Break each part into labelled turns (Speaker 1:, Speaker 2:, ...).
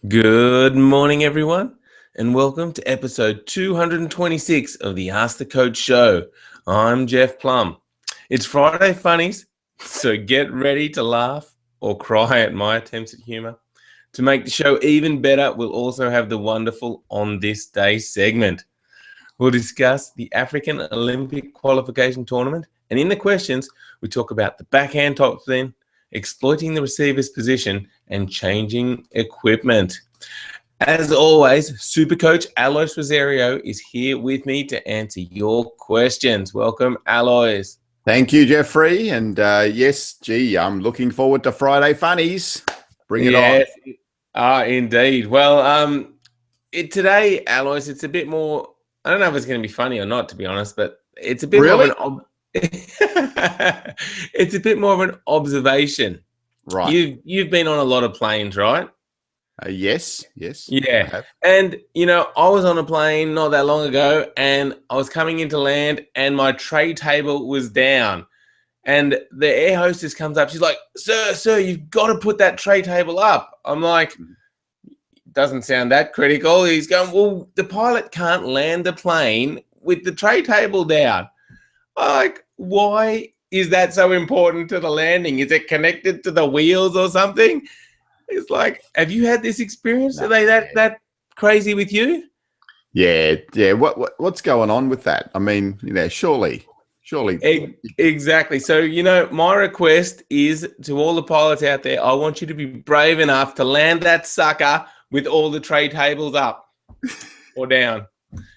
Speaker 1: Good morning, everyone, and welcome to episode 226 of the Ask the Coach show. I'm Jeff Plum. It's Friday Funnies, so get ready to laugh or cry at my attempts at humor. To make the show even better, we'll also have the wonderful On This Day segment. We'll discuss the African Olympic qualification tournament, and in the questions, we talk about the backhand top spin, exploiting the receiver's position, and changing equipment. As always, Super Coach Alois Rosario is here with me to answer your questions. Welcome, Alois.
Speaker 2: Thank you, Jeffrey. And yes, I'm looking forward to Friday Funnies. Bring it on.
Speaker 1: Indeed. Well, today, Alois, it's a bit more. I don't know if it's going to be funny or not, to be honest, but it's a bit more of an it's a bit more of an observation.
Speaker 2: Right.
Speaker 1: You've been on a lot of planes, right?
Speaker 2: Yes.
Speaker 1: Yeah. And, I was on a plane not that long ago, and I was coming into land, and my tray table was down. And the air hostess comes up. She's like, Sir, you've got to put that tray table up. I'm like, doesn't sound that critical. He's going, well, the pilot can't land the plane with the tray table down. I'm like, why is that so important to the landing? Is it connected to the wheels or something? It's like, have you had this experience? Are they that crazy with you?
Speaker 2: Yeah. What's going on with that? I mean, surely.
Speaker 1: Exactly. So, my request is to all the pilots out there, I want you to be brave enough to land that sucker with all the tray tables up or down.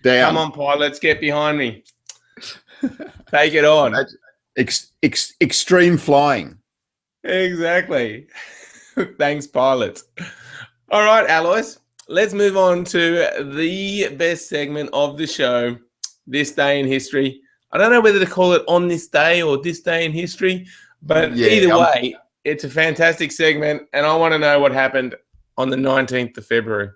Speaker 1: Come on, pilots, get behind me. Take it on.
Speaker 2: Extreme flying.
Speaker 1: Exactly. Thanks, pilots. All right, Alois, let's move on to the best segment of the show, This Day in History. I don't know whether to call it On This Day or This Day in History, but either way, it's a fantastic segment, and I want to know what happened on the 19th of February.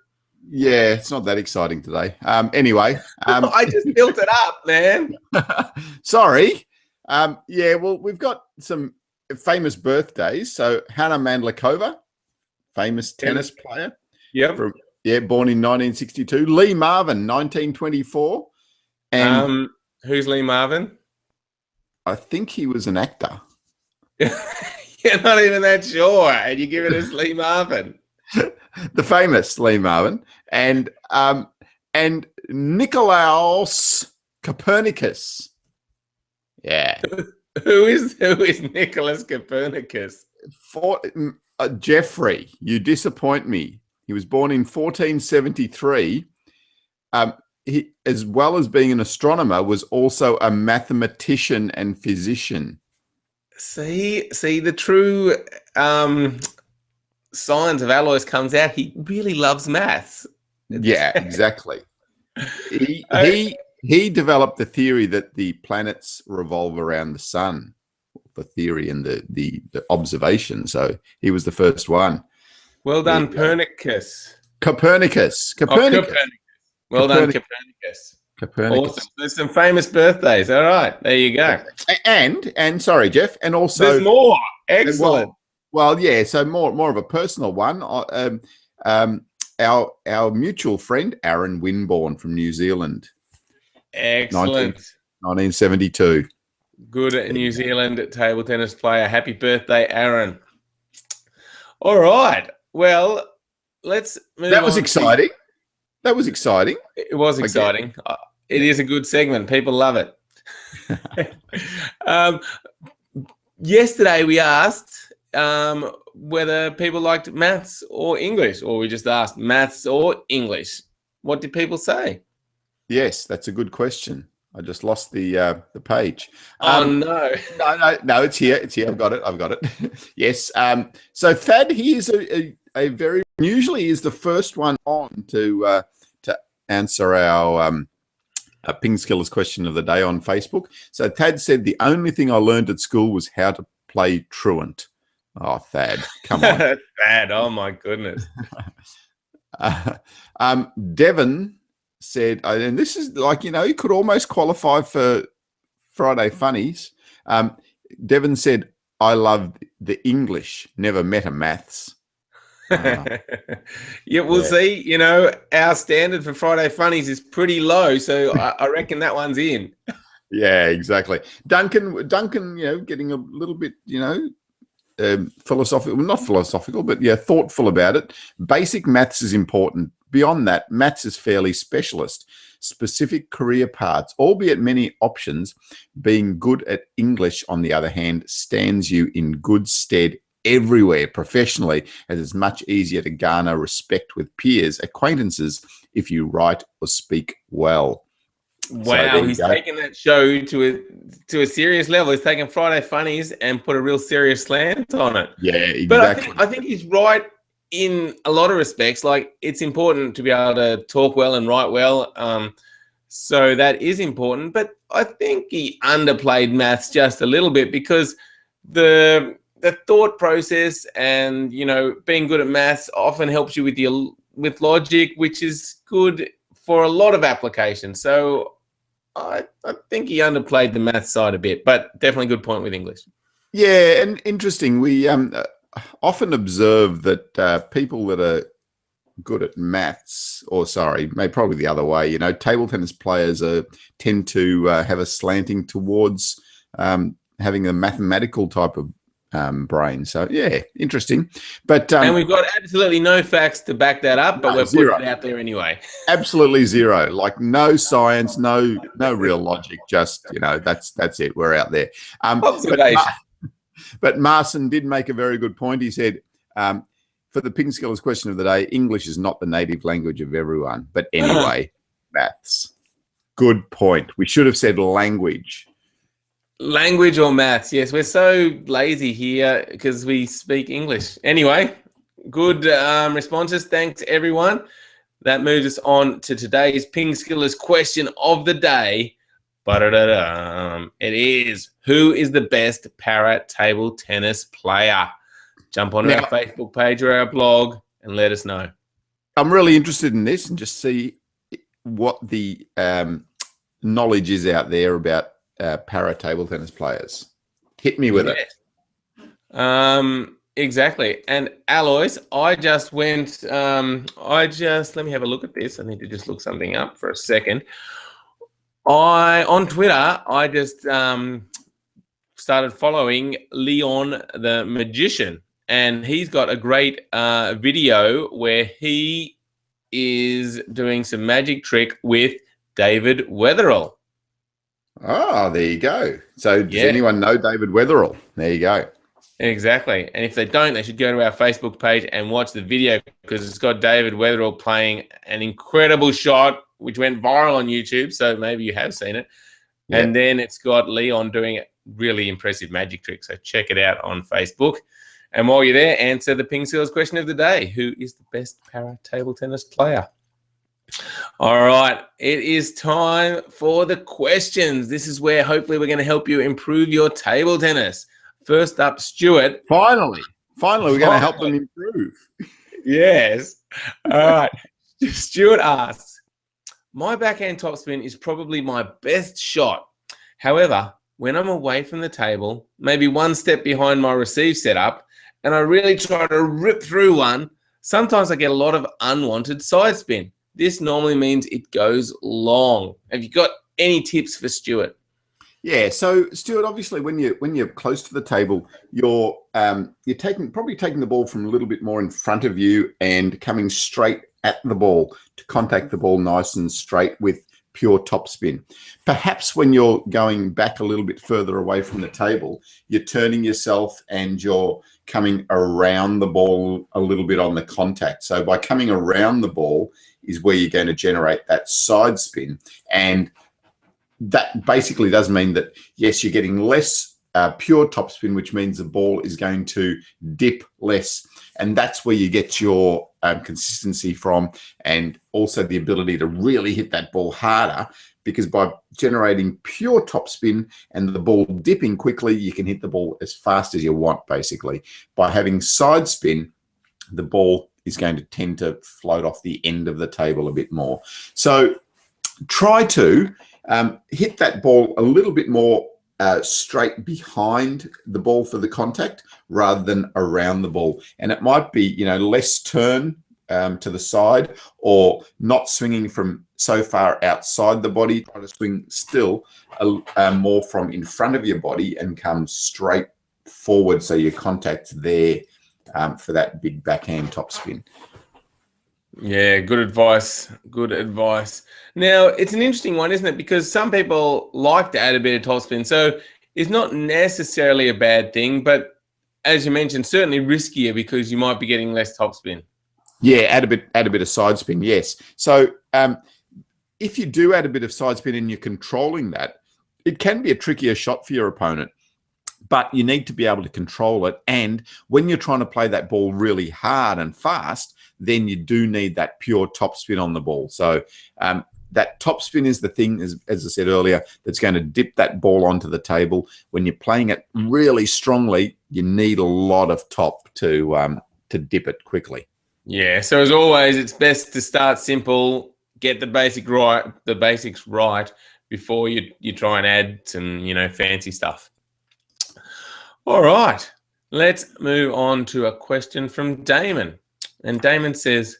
Speaker 2: Yeah, it's not that exciting today. Anyway.
Speaker 1: I just built it up, man.
Speaker 2: Sorry. Well, we've got some famous birthdays. So Hannah Mandlikova, famous tennis player.
Speaker 1: Yep.
Speaker 2: Born in 1962. Lee Marvin, 1924. And
Speaker 1: who's Lee Marvin?
Speaker 2: I think he was an actor.
Speaker 1: You're not even that sure, and you give it as Lee Marvin.
Speaker 2: The famous Lee Marvin. And Nicolaus Copernicus. Yeah.
Speaker 1: Who is Nicholas Copernicus?
Speaker 2: Jeffrey, you disappoint me. He was born in 1473. He, as well as being an astronomer, was also a mathematician and physician.
Speaker 1: See, the true science of Alois comes out. He really loves maths.
Speaker 2: Yeah, exactly. He developed the theory that the planets revolve around the sun, the theory and the observation. So he was the first one.
Speaker 1: Well done, Copernicus.
Speaker 2: Copernicus.
Speaker 1: Well done, Copernicus. Awesome. There's some famous birthdays. All right, there you go.
Speaker 2: And sorry, Jeff, and also
Speaker 1: there's more. Excellent.
Speaker 2: Well, yeah. So more of a personal one. Our mutual friend Aaron Winborn from New Zealand.
Speaker 1: Excellent.
Speaker 2: 1972.
Speaker 1: Good New Zealand table tennis player. Happy birthday, Aaron. All right. Well, let's move on.
Speaker 2: That was exciting. That was exciting.
Speaker 1: It was exciting. It is a good segment. People love it. Yesterday we asked whether people liked maths or English, or we just asked maths or English. What did people say?
Speaker 2: Yes, that's a good question. I just lost the page.
Speaker 1: Oh no!
Speaker 2: No! It's here. I've got it. Yes. So Thad, he is a very usually is the first one on to answer our PingSkills question of the day on Facebook. So Thad said the only thing I learned at school was how to play truant. Oh, Thad, come on.
Speaker 1: Thad, oh my goodness.
Speaker 2: Devon said, and this is like, you could almost qualify for Friday Funnies. Devon said, I love the English, never met a maths. Ah,
Speaker 1: Yeah, we'll
Speaker 2: yeah.
Speaker 1: see. Our standard for Friday Funnies is pretty low, so I reckon that one's in.
Speaker 2: Yeah, exactly. Duncan, getting a little bit, philosophical, well, not philosophical, but yeah, thoughtful about it. Basic maths is important. Beyond that, maths is fairly specialist. Specific career paths, albeit many options. Being good at English, on the other hand, stands you in good stead everywhere professionally, as it's much easier to garner respect with peers, acquaintances, if you write or speak well. So there
Speaker 1: Wow,
Speaker 2: you
Speaker 1: he's
Speaker 2: go.
Speaker 1: taken that show to a serious level. He's taken Friday Funnies and put a real serious slant on it.
Speaker 2: Yeah,
Speaker 1: But I
Speaker 2: exactly.
Speaker 1: think I think he's right in a lot of respects. Like, it's important to be able to talk well and write well. So that is important. But I think he underplayed maths just a little bit, because the thought process and being good at maths often helps you with logic, which is good for a lot of applications. So I think he underplayed the math side a bit, but definitely good point with English.
Speaker 2: Yeah, and interesting. We often observe that people that are good at maths, or sorry, maybe probably the other way, table tennis players tend to have a slanting towards having a mathematical type of brain. So yeah, interesting. But
Speaker 1: And we've got absolutely no facts to back that up, but
Speaker 2: no,
Speaker 1: we're
Speaker 2: zero.
Speaker 1: putting it out there anyway.
Speaker 2: Absolutely zero. Like no science, no real logic. Just that's it. We're out there.
Speaker 1: Observation.
Speaker 2: But Marson did make a very good point. He said, for the PingSkills question of the day, English is not the native language of everyone. But anyway, maths. Good point. We should have said language.
Speaker 1: Language or maths? Yes, we're so lazy here because we speak English. Anyway, good responses. Thanks, everyone. That moves us on to today's PingSkills question of the day. It is, who is the best para table tennis player? Jump onto our Facebook page or our blog and let us know.
Speaker 2: I'm really interested in this and just see what the knowledge is out there about para table tennis players. Hit me with it.
Speaker 1: Exactly. And Alois, let me have a look at this. I need to just look something up for a second. On Twitter, I just started following Leon the Magician, and he's got a great video where he is doing some magic trick with David Weatherall.
Speaker 2: Oh, there you go. So does anyone know David Weatherall? There you go.
Speaker 1: Exactly. And if they don't, they should go to our Facebook page and watch the video, because it's got David Weatherall playing an incredible shot, which went viral on YouTube. So maybe you have seen it. Yep. And then it's got Leon doing a really impressive magic trick. So check it out on Facebook. And while you're there, answer the PingSkills question of the day. Who is the best para table tennis player? All right. It is time for the questions. This is where hopefully we're going to help you improve your table tennis. First up, Stuart.
Speaker 2: Finally, we're going to help them improve.
Speaker 1: Yes. All right. Stuart asks, my backhand topspin is probably my best shot. However, when I'm away from the table, maybe one step behind my receive setup, and I really try to rip through one, sometimes I get a lot of unwanted side spin. This normally means it goes long. Have you got any tips for Stuart?
Speaker 2: Yeah, so Stuart, obviously, when you're close to the table, you're probably taking the ball from a little bit more in front of you and coming straight at the ball to contact the ball nice and straight with pure topspin. Perhaps when you're going back a little bit further away from the table, you're turning yourself and you're coming around the ball a little bit on the contact. So by coming around the ball is where you're going to generate that side spin. And that basically does mean that, yes, you're getting less pure topspin, which means the ball is going to dip less. And that's where you get your consistency from, and also the ability to really hit that ball harder, because by generating pure topspin and the ball dipping quickly, you can hit the ball as fast as you want, basically. By having side spin, the ball is going to tend to float off the end of the table a bit more. So try to hit that ball a little bit more straight behind the ball for the contact rather than around the ball. And it might be, less turn to the side, or not swinging from so far outside the body. Try to swing still more from in front of your body and come straight forward, so your contact's there for that big backhand topspin.
Speaker 1: Yeah, good advice. Good advice. Now, it's an interesting one, isn't it? Because some people like to add a bit of topspin. So it's not necessarily a bad thing, but as you mentioned, certainly riskier because you might be getting less topspin.
Speaker 2: Yeah, add a bit of side spin, yes. So if you do add a bit of side spin and you're controlling that, it can be a trickier shot for your opponent. But you need to be able to control it. And when you're trying to play that ball really hard and fast, then you do need that pure topspin on the ball. So that topspin is the thing, as I said earlier, that's going to dip that ball onto the table. When you're playing it really strongly, you need a lot of top to dip it quickly.
Speaker 1: Yeah, so as always, it's best to start simple, get the basics right before you try and add some, fancy stuff. All right, let's move on to a question from Damon. And Damon says,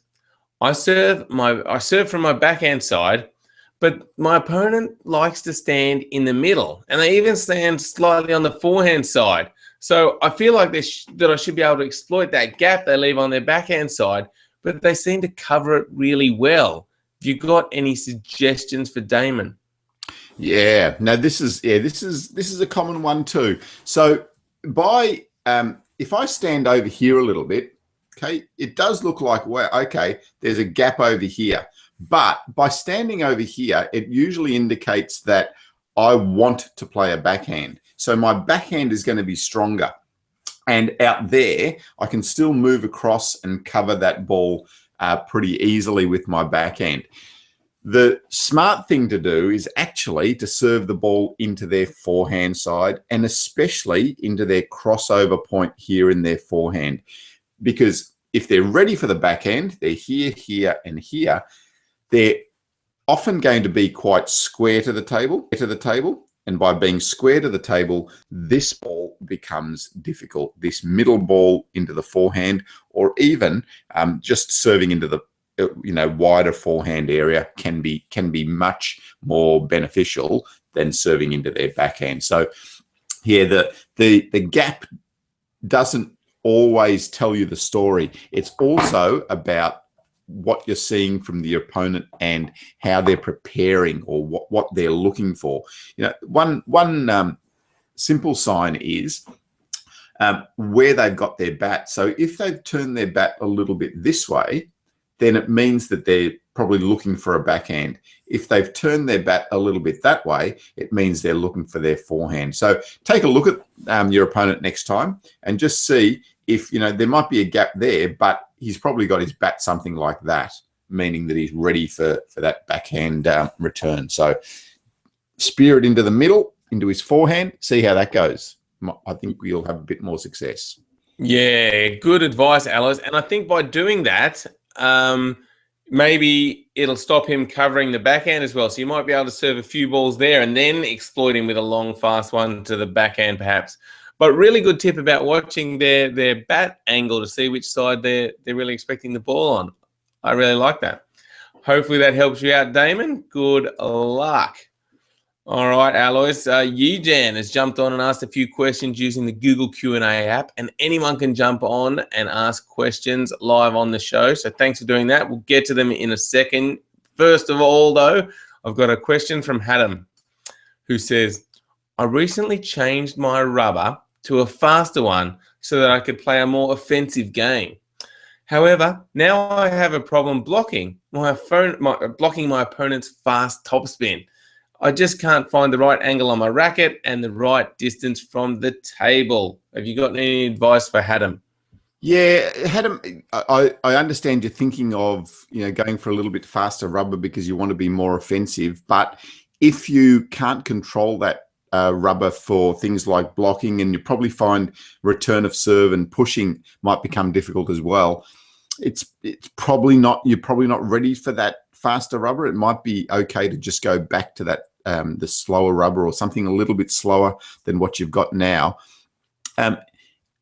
Speaker 1: I serve from my backhand side, but my opponent likes to stand in the middle, and they even stand slightly on the forehand side. So I feel like that I should be able to exploit that gap they leave on their backhand side, but they seem to cover it really well. Have you got any suggestions for Damon?
Speaker 2: Yeah, no, this is a common one too. So if I stand over here a little bit, okay, it does look like, well, okay, there's a gap over here. But by standing over here, it usually indicates that I want to play a backhand. So my backhand is going to be stronger. And out there, I can still move across and cover that ball pretty easily with my backhand. The smart thing to do is actually to serve the ball into their forehand side, and especially into their crossover point here in their forehand. Because if they're ready for the backhand, they're here, here, and here, they're often going to be quite square to the table. And by being square to the table, this ball becomes difficult. This middle ball into the forehand, or even just serving into the wider forehand area can be much more beneficial than serving into their backhand. So yeah, the gap doesn't always tell you the story. It's also about what you're seeing from the opponent and how they're preparing, or what they're looking for. One simple sign is where they've got their bat. So if they've turned their bat a little bit this way, then it means that they're probably looking for a backhand. If they've turned their bat a little bit that way, it means they're looking for their forehand. So take a look at your opponent next time and just see if, there might be a gap there, but he's probably got his bat something like that, meaning that he's ready for that backhand return. So spear it into the middle, into his forehand, see how that goes. I think we'll have a bit more success.
Speaker 1: Yeah, good advice, Alice. And I think by doing that, maybe it'll stop him covering the backhand as well. So you might be able to serve a few balls there and then exploit him with a long, fast one to the backhand perhaps. But really good tip about watching their bat angle to see which side they're really expecting the ball on. I really like that. Hopefully that helps you out, Damon. Good luck. All right, Alois. Yijan has jumped on and asked a few questions using the Google Q&A app, and anyone can jump on and ask questions live on the show. So thanks for doing that. We'll get to them in a second. First of all, though, I've got a question from Hadam, who says, I recently changed my rubber to a faster one so that I could play a more offensive game. However, now I have a problem blocking my opponent's fast topspin. I just can't find the right angle on my racket and the right distance from the table. Have you got any advice for Hadam?
Speaker 2: Yeah, Hadam, I understand you're thinking of going for a little bit faster rubber because you want to be more offensive. But if you can't control that rubber for things like blocking, and you probably find return of serve and pushing might become difficult as well, it's probably not. You're probably not ready for that faster rubber. It might be okay to just go back to that the slower rubber or something a little bit slower than what you've got now,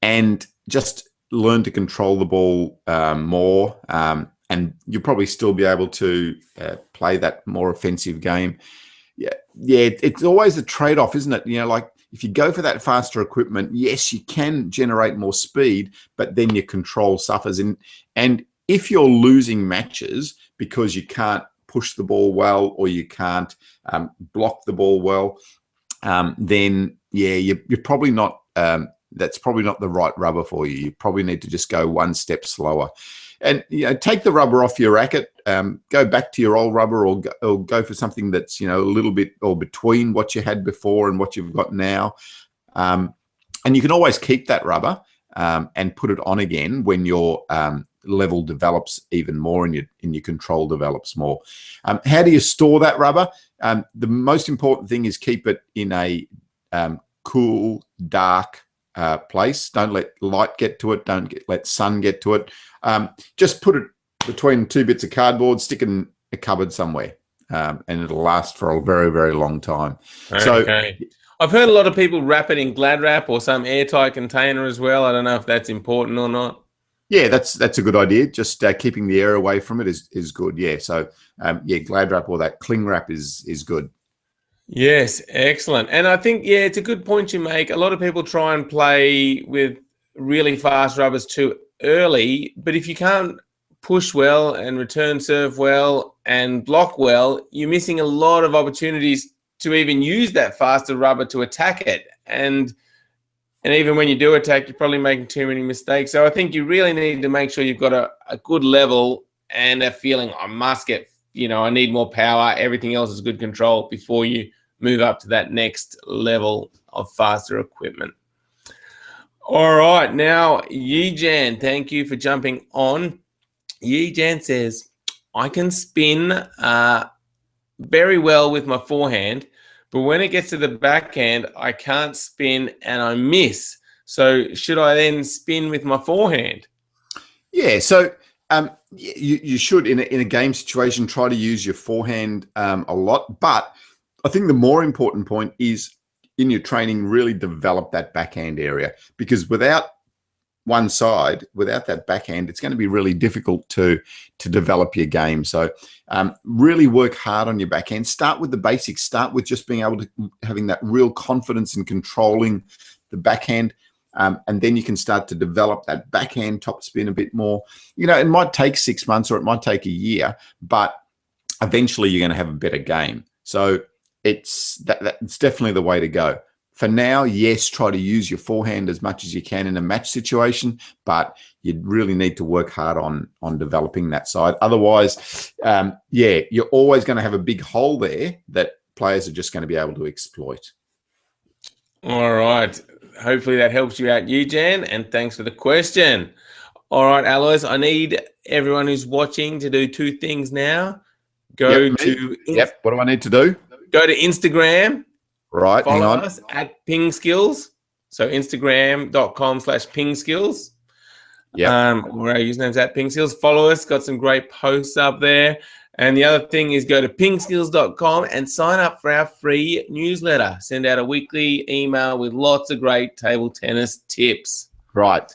Speaker 2: and just learn to control the ball more, and you'll probably still be able to play that more offensive game. Yeah, it's always a trade-off, isn't it? Like if you go for that faster equipment, yes, you can generate more speed, but then your control suffers. And if you're losing matches because you can't push the ball well or you can't block the ball well, then yeah, you're probably not. That's probably not the right rubber for you. You probably need to just go one step slower, and take the rubber off your racket. Go back to your old rubber, or go for something that's a little bit or between what you had before and what you've got now. And you can always keep that rubber and put it on again when your level develops even more and your control develops more. How do you store that rubber? The most important thing is keep it in a cool, dark place. Don't let light get to it. Don't let sun get to it. Just put it between two bits of cardboard, stick it in a cupboard somewhere, and it'll last for a very, very long time.
Speaker 1: Okay.
Speaker 2: So
Speaker 1: I've heard a lot of people wrap it in Glad wrap or some airtight container as well. I don't know if that's important or not.
Speaker 2: Yeah, that's a good idea. Just keeping the air away from it is good. Yeah, so yeah, Glad wrap or that cling wrap is good.
Speaker 1: Yes, excellent. And I think, yeah, it's a good point you make. A lot of people try and play with really fast rubbers too early, but if you can't push well and return serve well and block well, you're missing a lot of opportunities to even use that faster rubber to attack it. And even when you do attack, you're probably making too many mistakes. So I think you really need to make sure you've got a good level and a feeling, I must get, I need more power. Everything else is good control before you move up to that next level of faster equipment. All right. Now, Yijan, thank you for jumping on. Yijan says, I can spin very well with my forehand, but when it gets to the backhand, I can't spin and I miss. So should I then spin with my forehand?
Speaker 2: Yeah, so you should, in a game situation, try to use your forehand a lot. But I think the more important point is in your training, really develop that backhand area, because without one side, without that backhand, it's going to be really difficult to develop your game. So really work hard on your backhand. Start with the basics. Start with just being able to having that real confidence in controlling the backhand. And then you can start to develop that backhand topspin a bit more. It might take 6 months or it might take a year, but eventually you're going to have a better game. So it's definitely the way to go. For now, yes, try to use your forehand as much as you can in a match situation, but you really need to work hard on developing that side. Otherwise, yeah, you're always going to have a big hole there that players are just going to be able to exploit.
Speaker 1: All right. Hopefully that helps you out, Yijan, and thanks for the question. All right, Alois, I need everyone who's watching to do two things now. What do
Speaker 2: I need to do?
Speaker 1: Go to Instagram.
Speaker 2: Right,
Speaker 1: follow us at PingSkills. So Instagram.com/PingSkills.
Speaker 2: Yeah.
Speaker 1: Or our username's at PingSkills. Follow us. Got some great posts up there. And the other thing is go to pingskills.com and sign up for our free newsletter. Send out a weekly email with lots of great table tennis tips.
Speaker 2: Right.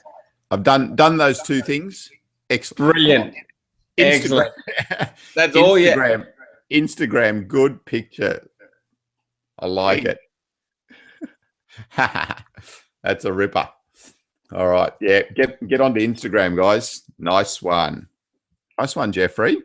Speaker 2: I've done those two things. Excellent.
Speaker 1: Brilliant. Excellent. That's all. Yeah.
Speaker 2: Instagram, good picture. I like it. That's a ripper. All right. Yeah. Get onto Instagram, guys. Nice one. Nice one, Jeffrey.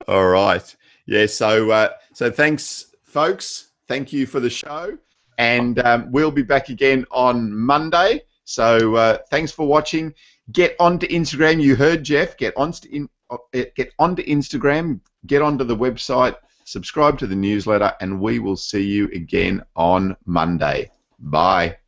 Speaker 2: All right. Yeah. So thanks, folks. Thank you for the show. And we'll be back again on Monday. So thanks for watching. Get onto Instagram. You heard Jeff. Get onto Instagram. Get onto the website. Subscribe to the newsletter, and we will see you again on Monday. Bye.